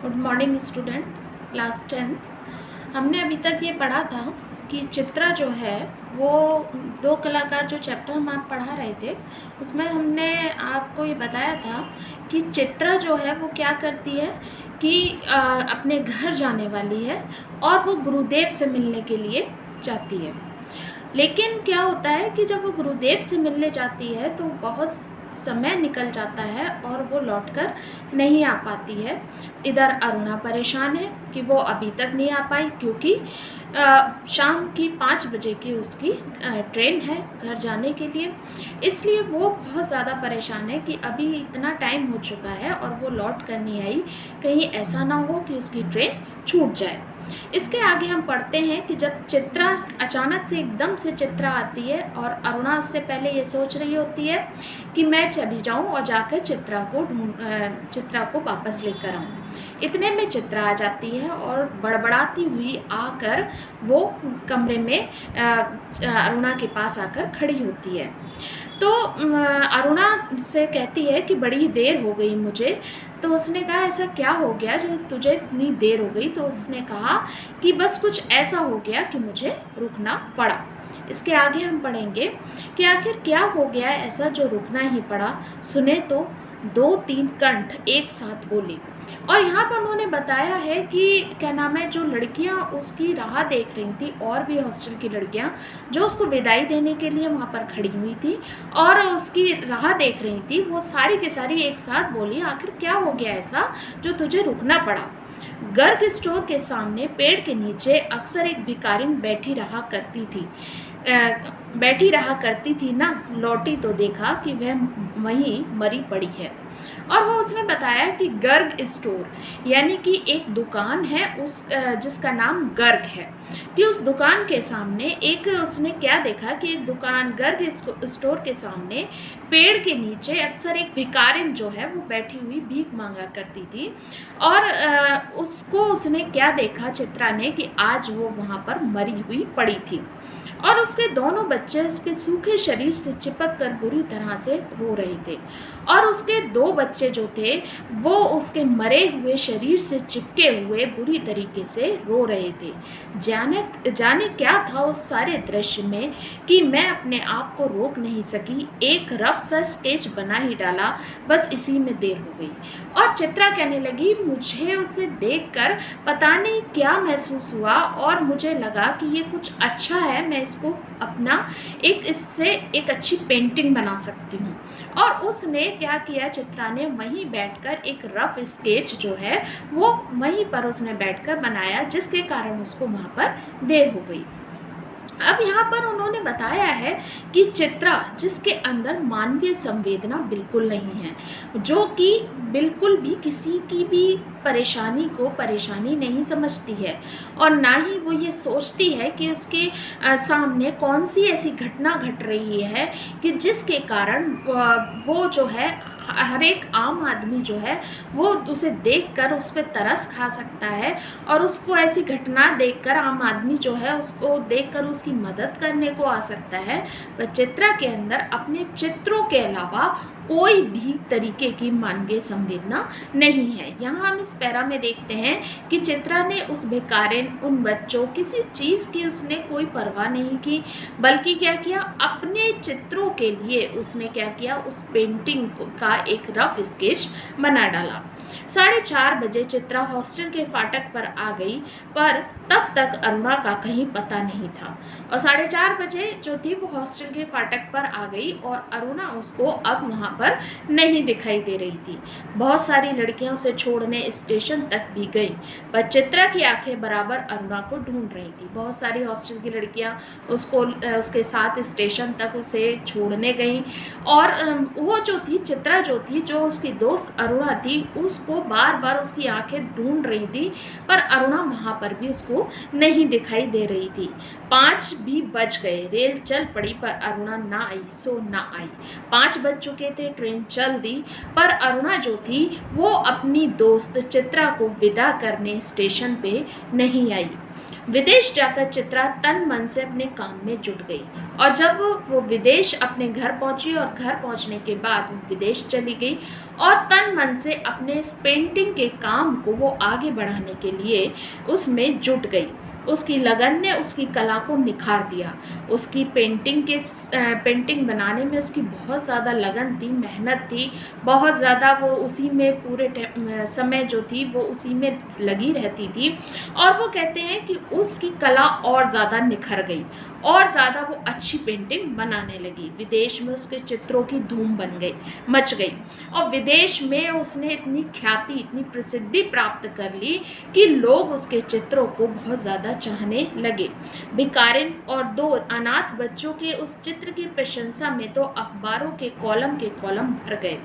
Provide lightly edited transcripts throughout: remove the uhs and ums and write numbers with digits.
Good morning student, class 10। हमने अभी तक ये पढ़ा था कि चित्रा जो है वो दो कलाकार जो चैप्टर हम आप पढ़ा रहे थे उसमें हमने आपको ये बताया था कि चित्रा जो है वो क्या करती है कि अपने घर जाने वाली है और वो गुरुदेव से मिलने के लिए जाती है। लेकिन क्या होता है कि जब वो गुरुदेव से मिलने जाती है तो बहुत समय निकल जाता है और वो लौटकर नहीं आ पाती है। इधर अरुणा परेशान है कि वो अभी तक नहीं आ पाई क्योंकि शाम की 5 बजे की उसकी ट्रेन है घर जाने के लिए। इसलिए वो बहुत ज़्यादा परेशान है कि अभी इतना टाइम हो चुका है और वो लौट कर नहीं आई, कहीं ऐसा ना हो कि उसकी ट्रेन छूट जाए। इसके आगे हम पढ़ते हैं कि जब चित्रा अचानक से एकदम से चित्रा आती है और अरुणा उससे पहले ये सोच रही होती है कि मैं चली जाऊं और जाकर चित्रा को वापस लेकर आऊं। इतने में चित्रा आ जाती है और बड़बड़ाती हुई आकर वो कमरे में अरुणा के पास आकर खड़ी होती है। तो अरुणा से कहती है कि बड़ी देर हो गई मुझे। तो उसने कहा ऐसा क्या हो गया जो तुझे इतनी देर हो गई? तो उसने कहा कि बस कुछ ऐसा हो गया कि मुझे रुकना पड़ा। इसके आगे हम पढ़ेंगे कि आखिर क्या हो गया ऐसा जो रुकना ही पड़ा। सुने तो 2-3 कंठ एक साथ बोले। और यहाँ पर उन्होंने बताया है कि क्या नाम है, जो लड़कियाँ उसकी राह देख रही थी और भी हॉस्टल की लड़कियाँ जो उसको विदाई देने के लिए वहाँ पर खड़ी हुई थी और उसकी राह देख रही थी, वो सारी के सारी एक साथ बोली आखिर क्या हो गया ऐसा जो तुझे रुकना पड़ा। गर्ग स्टोर के सामने पेड़ के नीचे अक्सर एक भिखारिन बैठी रहा करती थी ना, लौटी तो देखा कि वह वहीं मरी पड़ी है। और वो उसने बताया कि गर्ग स्टोर यानी कि एक दुकान है जिसका नाम गर्ग है, कि उस दुकान के सामने एक उसने क्या देखा कि एक दुकान गर्ग स्टोर के सामने पेड़ के नीचे अक्सर एक भिखारिन जो है वो बैठी हुई भीख मांगा करती थी। और उसको उसने क्या देखा चित्रा ने कि आज वो वहाँ पर मरी हुई पड़ी थी और उसके दोनों बच्चे उसके सूखे शरीर से चिपक कर बुरी तरह से रो रहे थे और उसके 2 बच्चे जो थे वो उसके मरे हुए शरीर से चिपके हुए बुरी तरीके से रो रहे थे। जाने जाने क्या था उस सारे दृश्य में कि मैं अपने आप को रोक नहीं सकी, एक रफ सा स्केच बना ही डाला, बस इसी में देर हो गई। और चित्रा कहने लगी मुझे उसे देखकर पता नहीं क्या महसूस हुआ और मुझे लगा कि ये कुछ अच्छा है, मैं इसको अपना इससे एक अच्छी पेंटिंग बना सकती हूँ। और उसने क्या किया, चित्रा ने वहीं बैठकर एक रफ स्केच जो है वो वहीं पर उसने बैठकर बनाया, जिसके कारण उसको वहाँ पर देर हो गई। अब यहाँ पर उन्होंने बताया है कि चित्रा जिसके अंदर मानवीय संवेदना बिल्कुल नहीं है, जो कि बिल्कुल भी किसी की भी परेशानी को परेशानी नहीं समझती है और ना ही वो ये सोचती है कि उसके सामने कौन सी ऐसी घटना घट रही है कि जिसके कारण वो जो है हर एक आम आदमी जो है वो उसे देखकर उस पर तरस खा सकता है और उसको ऐसी घटना देखकर आम आदमी जो है उसको देखकर उसकी मदद करने को आ सकता है। पर चित्रा के अंदर अपने चित्रों के अलावा कोई भी तरीके की मानवीय संवेदना नहीं है। यहाँ हम इस पैरा में देखते हैं कि चित्रा ने उस भिखारिन, उन बच्चों, किसी चीज़ की उसने कोई परवाह नहीं की, बल्कि क्या किया, अपने चित्रों के लिए उसने क्या किया, उस पेंटिंग का एक रफ स्केच बना डाला। 4:30 बजे चित्रा हॉस्टल के फाटक पर आ गई, पर तब तक अरुणा का कहीं पता नहीं था। और 4:30 बजे जो थी वो हॉस्टल के फाटक पर आ गई और अरुणा उसको अब वहाँ पर नहीं दिखाई दे रही थी। बहुत सारी लड़कियां उसे छोड़ने स्टेशन तक भी गई, पर चित्रा की आंखें बराबर अरुणा को ढूंढ रही थी। बहुत सारी हॉस्टल की लड़कियां उसके साथ स्टेशन तक उसे छोड़ने गई और वो जो थी चित्रा जो उसकी दोस्त अरुणा थी उसको बार बार उसकी आंखें ढूंढ रही थी, पर अरुणा वहाँ पर भी उसको नहीं दिखाई दे रही थी। 5 भी बज गए, रेल चल पड़ी पर अरुणा ना आई सो ना आई। 5 बज चुके थे, ट्रेन चल दी, पर अरुणा जो थी वो अपनी दोस्त चित्रा को विदा करने स्टेशन पे नहीं आई। विदेश जाकर चित्रा तन मन से अपने काम में जुट गई और जब वो विदेश अपने घर पहुंची और घर पहुंचने के बाद वो विदेश चली गई और तन मन से अपने इस पेंटिंग के काम को वो आगे बढ़ाने के लिए उसमें जुट गई। उसकी लगन ने उसकी कला को निखार दिया। उसकी पेंटिंग बनाने में उसकी बहुत ज़्यादा लगन थी, मेहनत थी, बहुत ज़्यादा वो उसी में पूरे समय जो थी वो उसी में लगी रहती थी। और वो कहते हैं कि उसकी कला और ज़्यादा निखर गई और ज़्यादा वो अच्छी पेंटिंग बनाने लगी। विदेश में उसके चित्रों की धूम मच गई और विदेश में उसने इतनी ख्याति, इतनी प्रसिद्धि प्राप्त कर ली कि लोग उसके चित्रों को बहुत ज़्यादा चाहने लगे। भिखारिन और 2 अनाथ बच्चों के उस चित्र की प्रशंसा में तो अखबारों के कॉलम भर गए।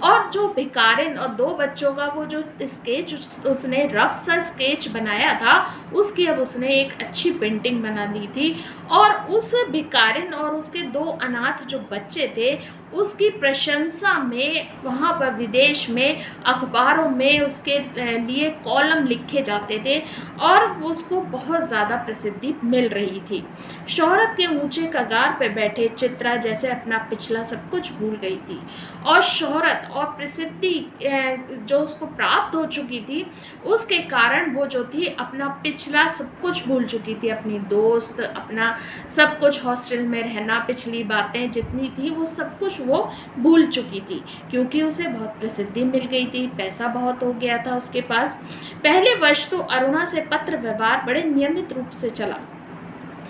और जो भिखारिन और 2 बच्चों का वो जो स्केच उसने रफ सा स्केच बनाया था, उसकी अब उसने एक अच्छी पेंटिंग बना ली थी। और उस भिखारिन और उसके 2 अनाथ जो बच्चे थे, उसकी प्रशंसा में वहाँ पर विदेश में अखबारों में उसके लिए कॉलम लिखे जाते थे और उसको बहुत ज़्यादा प्रसिद्धि मिल रही थी। शोहरत के ऊंचे कगार पे बैठे चित्रा जैसे अपना पिछला सब कुछ भूल गई थी और शोहरत और प्रसिद्धि जो उसको प्राप्त हो चुकी थी, उसके कारण वो जो थी अपना पिछला सब कुछ भूल चुकी थी। अपनी दोस्त, अपना सब कुछ, हॉस्टल में रहना, पिछली बातें जितनी थी वो सब कुछ वो भूल चुकी थी क्योंकि उसे बहुत प्रसिद्धि मिल गई थी, पैसा बहुत हो गया था उसके पास। पहले वर्ष तो अरुणा से पत्र व्यवहार बड़े नियमित रूप से चला।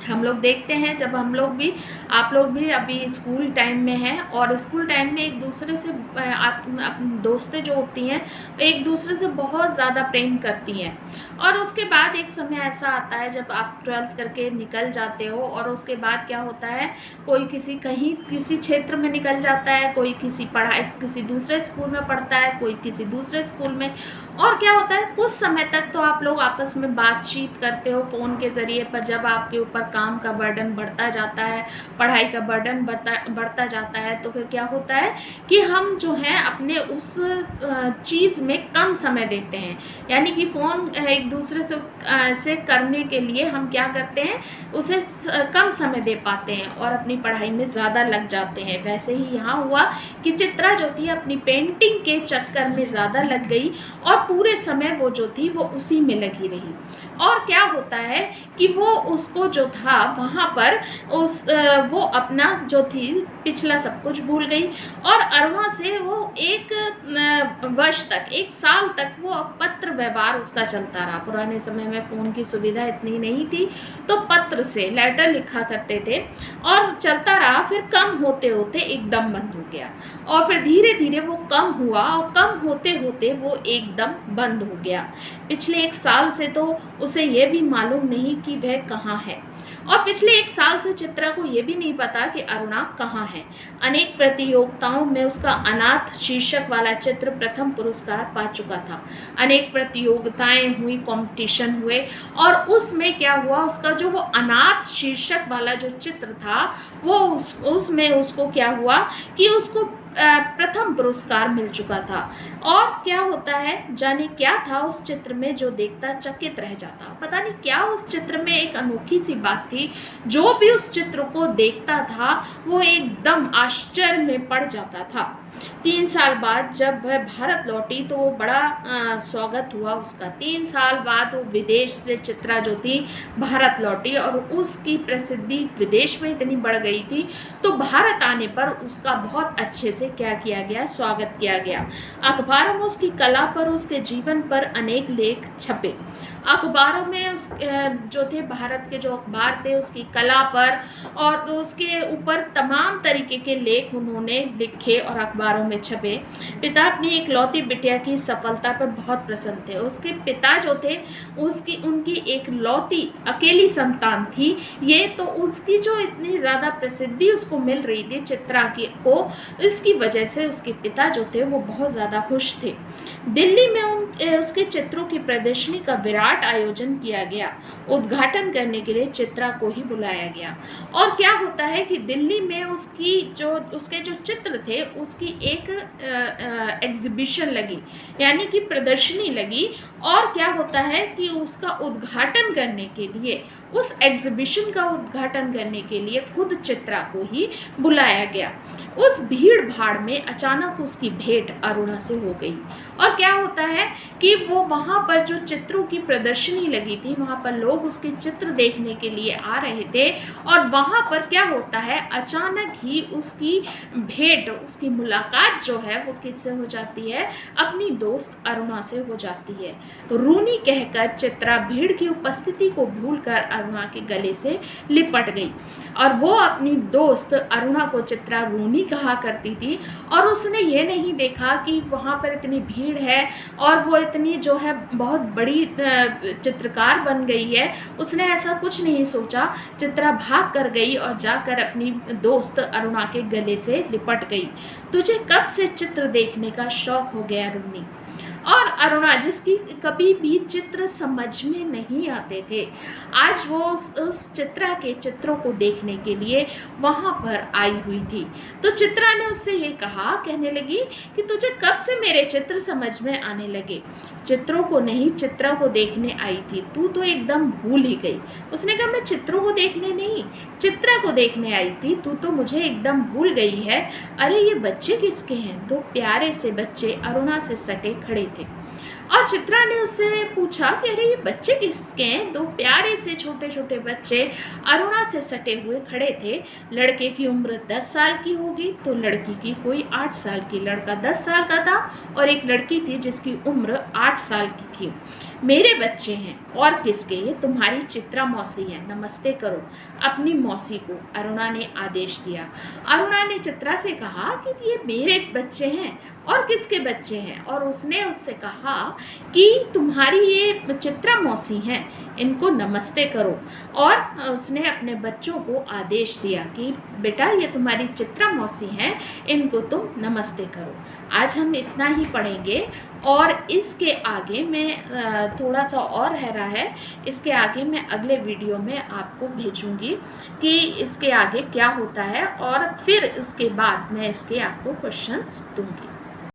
हम लोग देखते हैं जब हम लोग भी, आप लोग भी अभी स्कूल टाइम में हैं और स्कूल टाइम में एक दूसरे से अपनी दोस्तें जो होती हैं एक दूसरे से बहुत ज़्यादा प्रेम करती हैं। और उसके बाद एक समय ऐसा आता है जब आप 12th करके निकल जाते हो और उसके बाद क्या होता है, कोई किसी क्षेत्र में निकल जाता है, कोई किसी दूसरे स्कूल में पढ़ता है, कोई किसी दूसरे स्कूल में। और क्या होता है, कुछ समय तक तो आप लोग आपस में बातचीत करते हो फ़ोन के ज़रिए, पर जब आपके ऊपर काम का बर्डन बढ़ता जाता है, पढ़ाई का बर्डन बढ़ता जाता है, तो फिर क्या होता है कि हम जो है अपने उस चीज़ में कम समय देते हैं। यानी कि फ़ोन एक दूसरे से करने के लिए हम क्या करते हैं, उसे कम समय दे पाते हैं और अपनी पढ़ाई में ज़्यादा लग जाते हैं। वैसे ही यहाँ हुआ कि चित्रा जो थी अपनी पेंटिंग के चक्कर में ज़्यादा लग गई और पूरे समय वो जो थी वो उसी में लगी रही। और क्या होता है कि वो उसको जो था वहाँ पर वो अपना जो थी पिछला सब कुछ भूल गई और अरुणा से वो 1 वर्ष तक, 1 साल तक वो पत्र व्यवहार उसका चलता रहा। पुराने समय में फ़ोन की सुविधा इतनी नहीं थी तो पत्र से लेटर लिखा करते थे और चलता रहा। फिर कम होते होते एकदम बंद हो गया और फिर धीरे धीरे वो कम हुआ और कम होते होते वो एकदम बंद हो गया। पिछले 1 साल से तो उसे ये भी मालूम नहीं कि वह कहाँ है और पिछले 1 साल से चित्रा को ये भी नहीं पता कि अरुणा कहाँ है। अनेक प्रतियोगिताओं में उसका अनाथ शीर्षक वाला चित्र प्रथम पुरस्कार पा चुका था। अनेक प्रतियोगिताएं हुई, कंपटीशन हुए और उसमें क्या हुआ, उसका जो वो अनाथ शीर्षक वाला जो चित्र था वो उसमें उसको क्या हुआ कि उसको प्रथम पुरस्कार मिल चुका था। और क्या होता है, जाने क्या था उस चित्र में जो देखता चकित रह जाता। पता नहीं क्या उस चित्र में एक अनोखी सी बात थी, जो भी उस चित्र को देखता था वो एकदम आश्चर्य में पड़ जाता था। 3 साल बाद जब वह भारत लौटी तो वो बड़ा स्वागत हुआ उसका। 3 साल बाद वो विदेश से चित्रा जो थी भारत लौटी और उसकी प्रसिद्धि विदेश में इतनी बढ़ गई थी तो भारत आने पर उसका बहुत अच्छे से क्या किया गया, स्वागत किया गया। अखबारों में उसकी कला पर, उसके जीवन पर अनेक लेख छपे। अखबारों में जो थे भारत के जो अखबार थे उसकी कला पर और तो उसके ऊपर तमाम तरीके के लेख उन्होंने लिखे और अखबारों में छपे। पिता अपनी इकलौती बिटिया की सफलता पर बहुत प्रसन्न थे। उसके पिता जो थे उनकी एक लौती अकेली संतान थी ये, तो उसकी जो इतनी ज़्यादा प्रसिद्धि उसको मिल रही थी चित्रा को, इसकी वजह से उसके पिता जो थे वो बहुत ज़्यादा खुश थे। दिल्ली में उसके चित्रों की प्रदर्शनी का विराट आयोजन किया गया। उद्घाटन करने के लिए चित्रा को ही बुलाया गया। और क्या होता है कि दिल्ली में उसके जो चित्र थे उसकी एक एग्जीबिशन लगी, यानी कि प्रदर्शनी लगी और क्या होता है कि उसका उद्घाटन करने के लिए, उस एग्जीबिशन का उद्घाटन करने के लिए खुद चित्रा को ही बुलाया गया। उस भीड़ भाड़ में अचानक उसकी भेंट अरुणा से हो गई। और क्या होता है कि वो वहाँ पर जो चित्रों की प्रदर्शनी लगी थी, वहाँ पर लोग उसके चित्र देखने के लिए आ रहे थे, और वहाँ पर क्या होता है, अचानक ही उसकी भेंट, उसकी मुलाकात जो है वो किससे हो जाती है, अपनी दोस्त अरुणा से हो जाती है। रूनी कहकर चित्रा भीड़ की उपस्थिति को भूलकर अरुणा के गले से लिपट गई, और वो अपनी दोस्त अरुणा को चित्रा रूनी कहा करती थी, और उसने ये नहीं देखा कि वहाँ पर इतनी भीड़ है और वो इतनी जो है बहुत बड़ी चित्रकार बन गई है। उसने ऐसा कुछ नहीं सोचा। चित्रा भाग कर गई और जाकर अपनी दोस्त अरुणा के गले से लिपट गई। तुझे कब से चित्र देखने का शौक हो गया रूनी? और अरुणा, जिसकी कभी भी चित्र समझ में नहीं आते थे, आज वो उस चित्रा के चित्रों को देखने के लिए वहाँ पर आई हुई थी। तो चित्रा ने उससे ये कहा, कहने लगी कि तुझे कब से मेरे चित्र समझ में आने लगे? चित्रों को नहीं, चित्रा को देखने आई थी, तू तो एकदम भूल ही गई। उसने कहा, मैं चित्रों को देखने नहीं, चित्रा को देखने आई थी, तू तो मुझे एकदम भूल गई है। अरे ये बच्चे किसके हैं? दो प्यारे से बच्चे अरुणा से सटे खड़े थे। और चित्रा ने उससे पूछा कि अरे ये बच्चे किसके हैं? दो प्यारे से छोटे छोटे बच्चे अरुणा से सटे हुए खड़े थे। लड़के की उम्र 10 साल की होगी तो लड़की की कोई 8 साल की। लड़का 10 साल का था और एक लड़की थी जिसकी उम्र 8 साल की थी। मेरे बच्चे हैं, और किसके? ये तुम्हारी चित्रा मौसी है, नमस्ते करो अपनी मौसी को, अरुणा ने आदेश दिया। अरुणा ने चित्रा से कहा कि ये मेरे बच्चे हैं, और किसके बच्चे हैं? और उसने उससे कहा कि तुम्हारी ये चित्रा मौसी हैं, इनको नमस्ते करो। और उसने अपने बच्चों को आदेश दिया कि बेटा ये तुम्हारी चित्रा मौसी हैं, इनको तुम नमस्ते करो। आज हम इतना ही पढ़ेंगे, और इसके आगे मैं थोड़ा सा और रह रहा है, इसके आगे मैं अगले वीडियो में आपको भेजूंगी कि इसके आगे क्या होता है, और फिर इसके बाद मैं इसके आपको क्वेश्चंस दूंगी।